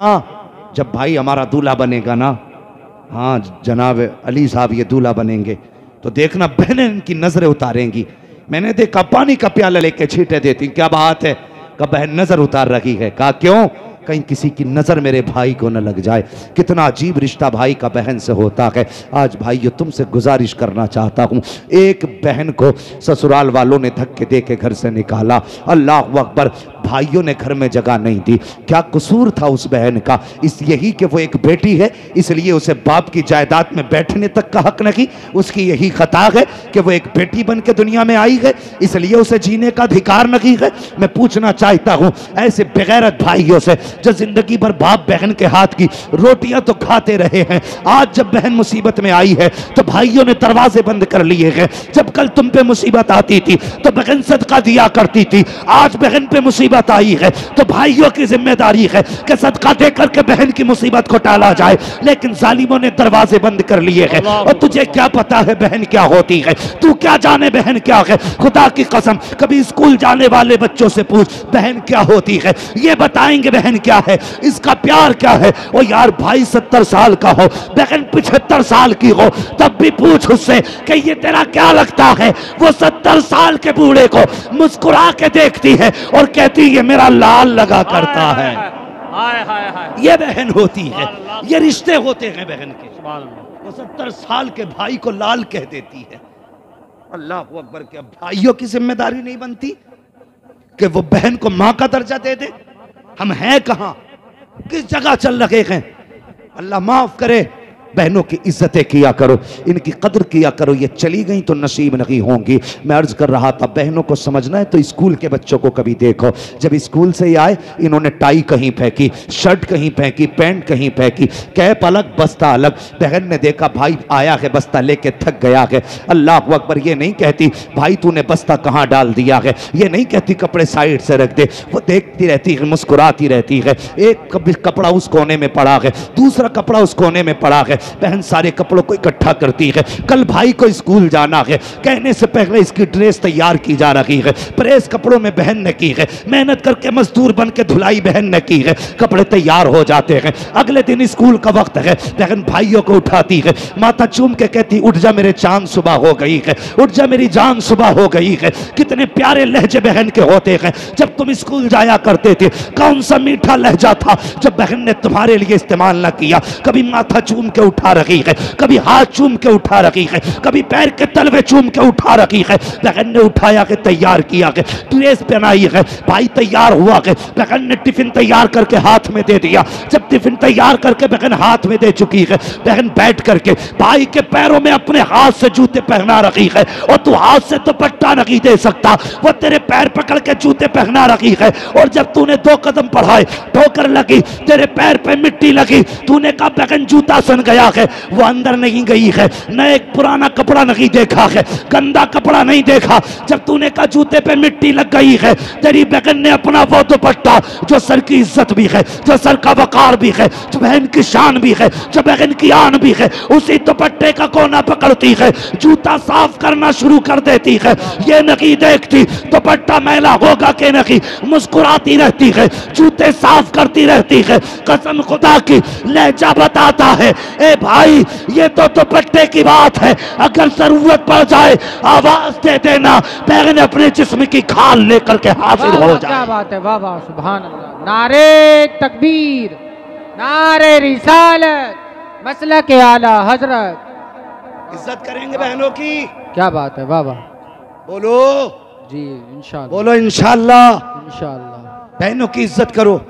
हाँ, जब भाई हमारा दूल्हा बनेगा ना, हाँ जनाब अली साहब ये दूल्हा बनेंगे, तो देखना बहनें इनकी नजरें उतारेंगी। मैंने देखा पानी का प्याला लेके छींटे देती, क्या बात है, कहा बहन नजर उतार रखी है। कहा क्यों, कहीं किसी की नजर मेरे भाई को न लग जाए। कितना अजीब रिश्ता भाई का बहन से होता है। आज भाइयों तुमसे गुजारिश करना चाहता हूं, एक बहन को ससुराल वालों ने धक्के दे के घर से निकाला, अल्लाह अकबर, भाइयों ने घर में जगह नहीं दी। क्या कसूर था उस बहन का, इस यही कि वो एक बेटी है इसलिए उसे बाप की जायदाद में बैठने तक का हक नहीं। उसकी यही खता है कि वो एक बेटी बन के दुनिया में आई है इसलिए उसे जीने का अधिकार नहीं है। मैं पूछना चाहता हूं ऐसे बेगैरत भाइयों से जो जिंदगी भर बाप बहन के हाथ की रोटियां तो खाते रहे हैं, आज जब बहन मुसीबत में आई है तो भाइयों ने दरवाजे बंद कर लिए हैं। जब कल तुम पे मुसीबत आती थी तो बहन सदका दिया करती थी, आज बहन पे मुसीबत आई है तो भाइयों की जिम्मेदारी है कि सदका दे करके बहन की मुसीबत को टाला जाए। लेकिन जालिमों ने दरवाजे बंद कर लिए हैं और तुझे क्या पता है बहन क्या होती है, तू क्या जाने बहन क्या है। खुदा की कसम कभी स्कूल जाने वाले बच्चों से पूछ बहन क्या होती है, ये बताएंगे बहन क्या है, इसका प्यार क्या है। ओ यार भाई 70 साल का हो, बहन 75 साल की हो, तब भी पूछ उससे कि ये तेरा क्या लगता है। वो 70 साल के बूढ़े को मुस्कुरा के देखती है और कहती ये मेरा लाल लगा करता है। ये बहन होती है, ये रिश्ते होते हैं बहन के। वो 70 साल के भाई को लाल कह देती है। अल्लाह अकबर, क्या भाइयों की जिम्मेदारी नहीं बनती कि वो बहन को मां का दर्जा दे दे। हम हैं कहां, किस जगह चल रहे हैं। अल्लाह माफ करे, बहनों की इज्जतें किया करो, इनकी कदर किया करो, ये चली गई तो नसीब नहीं होंगी। मैं अर्ज कर रहा था बहनों को समझना है तो स्कूल के बच्चों को कभी देखो, जब स्कूल से आए इन्होंने टाई कहीं फेंकी, शर्ट कहीं फेंकी, पैंट कहीं फेंकी, कैप अलग बस्ता अलग। बहन ने देखा भाई आया है बस्ता लेके थक गया है, अल्लाह अकबर, ये नहीं कहती भाई तूने बस्ता कहाँ डाल दिया है, ये नहीं कहती कपड़े साइड से रख दे। वो देखती रहती है, मुस्कुराती रहती है। एक कपड़ा उस कोने में पड़ा है, दूसरा कपड़ा उस कोने में पड़ा है, बहन सारे कपड़ों को इकट्ठा करती है। कल भाई को स्कूल जाना है, कहने से पहले इसकी ड्रेस तैयार की जा रही है, प्रेस कपड़ों में बहन ने की है, मेहनत करके मजदूर बन के धुलाई बहन ने की है, कपड़े तैयार हो जाते हैं। अगले दिन स्कूल का वक्त है, बहन भाइयों को उठाती है, माथा चूम के कहती उठ जा मेरे चांद सुबह हो गई है, उठ जा मेरी जान सुबह हो गई है। कितने प्यारे लहजे बहन के होते हैं। जब तुम स्कूल जाया करते थे कौन सा मीठा लहजा था जब बहन ने तुम्हारे लिए इस्तेमाल न किया। कभी माथा चूम के उठा रखी है, कभी हाथ चूम के उठा रखी है, कभी पैर के तलवे चूम के उठा रखी है। बहन ने उठाया के तैयार किया है, ड्रेस पहनाई है, भाई तैयार हुआ है, बहन ने टिफिन तैयार करके हाथ में दे दिया। जब टिफिन तैयार करके बहन हाथ में दे चुकी है, बहन बैठ करके भाई के पैरों में अपने हाथ से जूते पहना रखी है और तू हाथ से तो पट्टा नहीं दे सकता, वो तेरे पैर पकड़ के जूते पहना रखी है। और जब तूने 2 कदम बढ़ाए ठोकर लगी, तेरे पैर पे मिट्टी लगी, तूने कहा बहन जूता सन गया है। वो अंदर नहीं गई है, न एक पुराना कपड़ा नहीं देखा है, गंदा कपड़ा नहीं देखा। जब तूने कहा जूते पे मिट्टी लग गई है, तेरी बहन ने अपना वो दुपट्टा जो सर की इज्जत भी है, जो सर का वकार भी है, जो बहन की शान भी है, जो बहन की आन भी है, उसी दुपट्टे का कोना पकड़ती है, जूता साफ करना शुरू कर देती है। ये नहीं देखती दुपट्टा मैला होगा कि नहीं, मुस्कुराती रहती है, जूते साफ करती रहती है। कसम खुदा की लहजा बताता है, ए भाई ये तो दुपट्टे की बात है, अगर जरूरत पड़ जाए आवाज दे देना, बहन अपने जिस्म की खाल लेकर के हाजिर हो जाए। क्या बात है, वाह वाह सुभान अल्लाह, नारे तकबीर, नारे रिसालत, मसला के आला हजरत। इज्जत करेंगे बहनों की, क्या बात है, वाह वाह, बोलो जी इंशाअल्लाह, बोलो इंशाअल्लाह। इंशाअल्लाह। बहनों की इज्जत करो।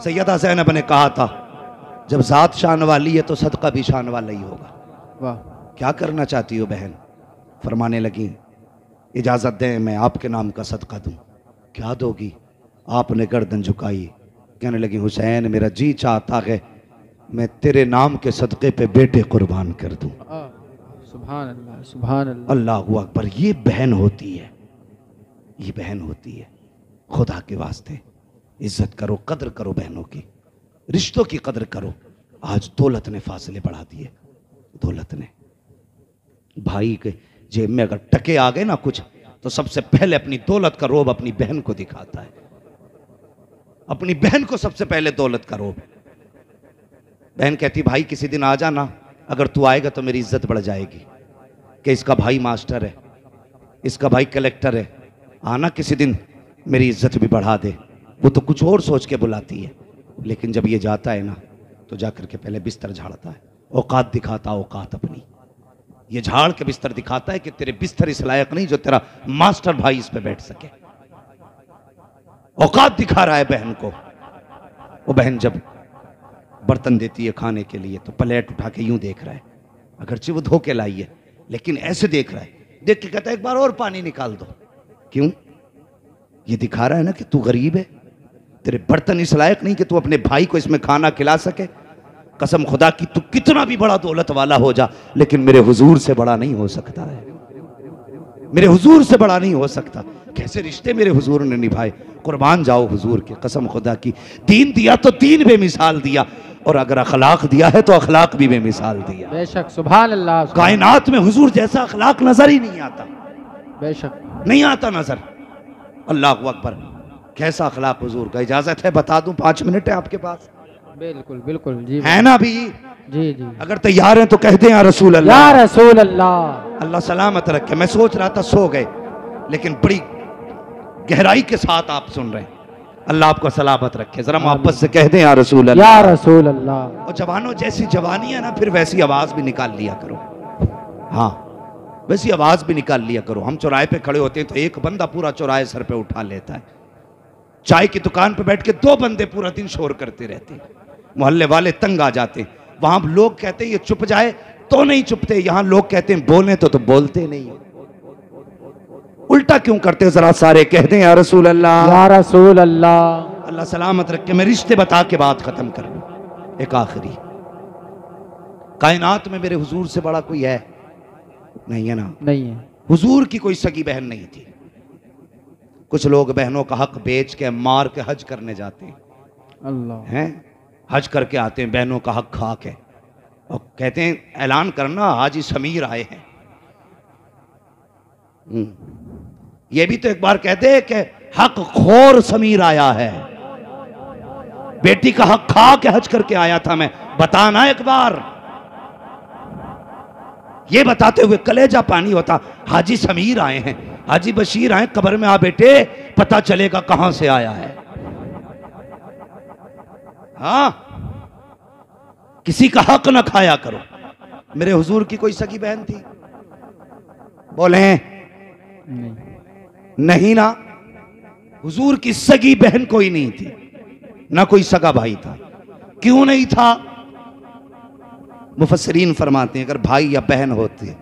सैयदा ज़ैनब ने कहा था जब जात शान वाली है तो सदका भी शान वाला ही होगा। वाह, क्या करना चाहती हो बहन? फरमाने लगी इजाजत दें मैं आपके नाम का सदका दूं। क्या दोगी? आपने गर्दन झुकाई, कहने लगी हुसैन मेरा जी चाहता है मैं तेरे नाम के सदक़े पे बेटे कुर्बान कर दूं। सुभान अल्लाह, सुभान अल्लाह, अल्लाहु अकबर। ये बहन होती है, ये बहन होती है। खुदा के वास्ते इज्जत करो, कदर करो बहनों की, रिश्तों की कदर करो। आज दौलत ने फासले बढ़ा दिए, दौलत ने। भाई के जेब में अगर टके आ गए ना कुछ, तो सबसे पहले अपनी दौलत का रोब अपनी बहन को दिखाता है, अपनी बहन को सबसे पहले दौलत का रोब। बहन कहती भाई किसी दिन आ जाना, अगर तू आएगा तो मेरी इज्जत बढ़ जाएगी कि इसका भाई मास्टर है, इसका भाई कलेक्टर है, आना किसी दिन मेरी इज्जत भी बढ़ा दे। वो तो कुछ और सोच के बुलाती है, लेकिन जब ये जाता है ना तो जाकर के पहले बिस्तर झाड़ता है, औकात दिखाता, औकात अपनी। ये झाड़ के बिस्तर दिखाता है कि तेरे बिस्तर इस लायक नहीं जो तेरा मास्टर भाई इस पे बैठ सके। औकात दिखा रहा है बहन को। वो बहन जब बर्तन देती है खाने के लिए तो प्लेट उठा के यूं देख रहा है, अगरचे वो धो के लाई है लेकिन ऐसे देख रहा है, देख के कहता है एक बार और पानी निकाल दो। क्यों? ये दिखा रहा है ना कि तू गरीब है, तेरे बर्तन इस लायक नहीं कि तू अपने भाई को इसमें खाना खिला सके। कसम खुदा की तू कितना भी बड़ा दौलत वाला हो जा, लेकिन मेरे हुजूर से बड़ा नहीं हो सकता है, मेरे हुजूर से बड़ा नहीं हो सकता। कैसे रिश्ते मेरे हुजूर ने निभाए, कुर्बान जाओ हुजूर के। कसम खुदा की, दीन दिया तो दीन बेमिसाल दिया, और अगर अखलाक दिया है तो अखलाक भी बेमिसाल दिया। बेशक, सुभान अल्लाह। कायनात में हुजूर जैसा अखलाक नजर ही नहीं आता, बेशक नहीं आता नजर। अल्लाह अकबर, कैसा अखलाक हुजूर का। इजाजत है बता दूं, 5 मिनट है आपके पास? बिल्कुल बिल्कुल जी, है ना भी? जी जी। अगर तैयार हैं तो कहते हैं या रसूल अल्लाह। या रसूल अल्लाह। अल्लाह सलामत रखे। मैं सोच रहा था सो गए, लेकिन बड़ी गहराई के साथ आप सुन रहे हैं। अल्लाह आपको सलामत रखे। जरा मोहब्बत से कह दें या रसूल अल्लाह। या रसूल अल्लाह। और जवानों जैसी जवानी है ना, फिर वैसी आवाज भी निकाल लिया करो। हाँ, वैसी आवाज भी निकाल लिया करो। हम चौराहे पे खड़े होते हैं तो एक बंदा पूरा चौराहे सर पे उठा लेता है। चाय की दुकान पे बैठ के 2 बंदे पूरा दिन शोर करते रहते हैं, मोहल्ले वाले तंग आ जाते हैं। वहां लोग कहते हैं ये चुप जाए तो नहीं चुपते, यहां लोग कहते हैं बोले तो बोलते नहीं। उल्टा क्यों करते? जरा सारे कहते हैं या रसूल अल्लाह। या रसूल अल्लाह। अल्लाह सलामत रखे। मैं रिश्ते बता के बात खत्म कर लूं। एक आखिरी, कायनात में मेरे हुजूर से बड़ा कोई है? नहीं है ना? नहीं है। हुजूर की कोई सगी बहन नहीं थी। कुछ लोग बहनों का हक बेच के मार के हज करने जाते हैं, अल्लाह हैं हज करके आते हैं, बहनों का हक खा के, और कहते हैं ऐलान करना हाजी समीर आए हैं। ये भी तो एक बार कहते हैं कि हक खोर समीर आया है। बेटी का हक खा के हज करके आया था मैं, बताना एक बार। ये बताते हुए कलेजा पानी होता, हाजी समीर आए हैं, हाजी बशीर आए, कब्र में आ बेटे, पता चलेगा कहां से आया है। हाँ, किसी का हक ना खाया करो। मेरे हुजूर की कोई सगी बहन थी? बोले नहीं। नहीं ना, हुजूर की सगी बहन कोई नहीं थी, ना कोई सगा भाई था। क्यों नहीं था? मुफस्सिरीन फरमाते हैं अगर भाई या बहन होती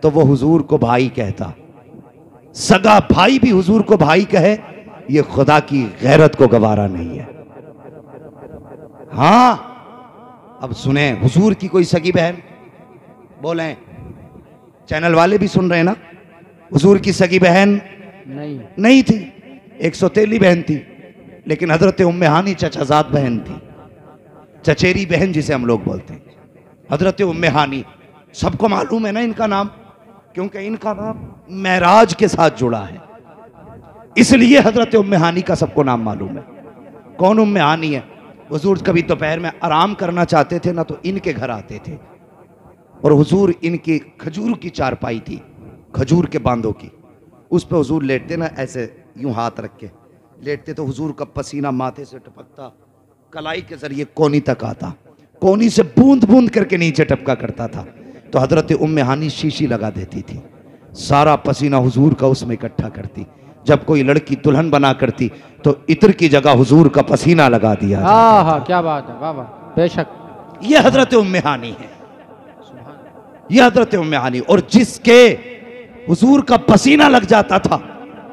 तो वो हुजूर को भाई कहता, सगा भाई भी हुजूर को भाई कहे, ये खुदा की गैरत को गवारा नहीं है। हाँ, अब सुने, हुजूर की कोई सगी बहन? बोले, चैनल वाले भी सुन रहे हैं ना? हुजूर की सगी बहन नहीं थी। एक सौतेली बहन थी, लेकिन हजरत उम्मे हानी चचाजाद बहन थी, चचेरी बहन जिसे हम लोग बोलते हैं। हजरत उम्मे हानी, सबको मालूम है ना इनका नाम, क्योंकि इनका नाम मेराज के साथ जुड़ा है, इसलिए हजरत उम्मे हानी का सबको नाम मालूम है। कौन उम्मे हानी है? हुजूर कभी दोपहर में आराम करना चाहते थे ना, तो इनके घर आते थे, और हुजूर इनकी खजूर की चारपाई थी, खजूर के बांधों की, उस पर हुजूर लेटते ना, ऐसे यूं हाथ रख के लेटते, तो हुजूर का पसीना माथे से टपकता, कलाई के जरिए कोनी तक आता, कोनी से बूंद बूंद करके नीचे टपका करता था। तो हजरत उम्मे हानी शीशी लगा देती थी, सारा पसीना हुजूर का उसमें इकट्ठा करती। जब कोई लड़की दुल्हन बना करती तो इत्र की जगह हुजूर का पसीना लगा दिया। हाँ, क्या बात है, वाह वाह, बेशक। ये हजरत उम्मे हानी है, ये हजरत उम्मे हानी। और जिसके हुजूर का पसीना लग जाता था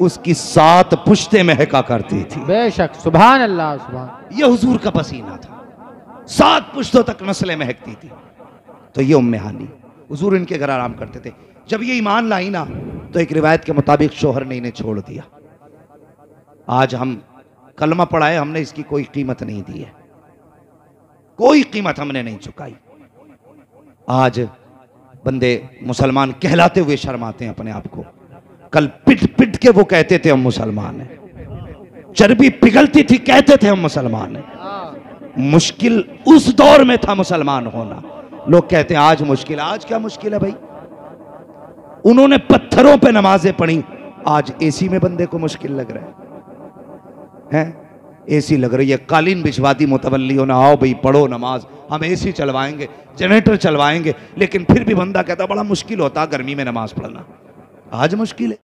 उसकी 7 पुश्तें महका करती थी। बेशक, सुभान अल्लाह, सुभान। ये हुजूर का पसीना था, 7 पुश्तों तक नस्लें महकती थी। तो ये उम्मे हानी, हुजूर इनके घर आराम करते थे। जब ये ईमान लाई ना, तो एक रिवायत के मुताबिक शोहर ने इन्हें छोड़ दिया। आज हम कलमा पढ़ाए, हमने इसकी कोई कीमत नहीं दी है, कोई कीमत हमने नहीं चुकाई। आज बंदे मुसलमान कहलाते हुए शर्माते हैं अपने आप को। कल पिट पिट के वो कहते थे हम मुसलमान हैं, चर्बी पिघलती थी कहते थे हम मुसलमान हैं। मुश्किल उस दौर में था मुसलमान होना। लोग कहते हैं आज मुश्किल, आज क्या मुश्किल है भाई? उन्होंने पत्थरों पे नमाजें पढ़ी, आज एसी में बंदे को मुश्किल लग रहा है? एसी लग रही है, कालीन बिछवा दी मुतवल्लियों ने, आओ भाई पढ़ो नमाज, हम एसी चलवाएंगे, जनरेटर चलवाएंगे, लेकिन फिर भी बंदा कहता बड़ा मुश्किल होता गर्मी में नमाज पढ़ना। आज मुश्किल है।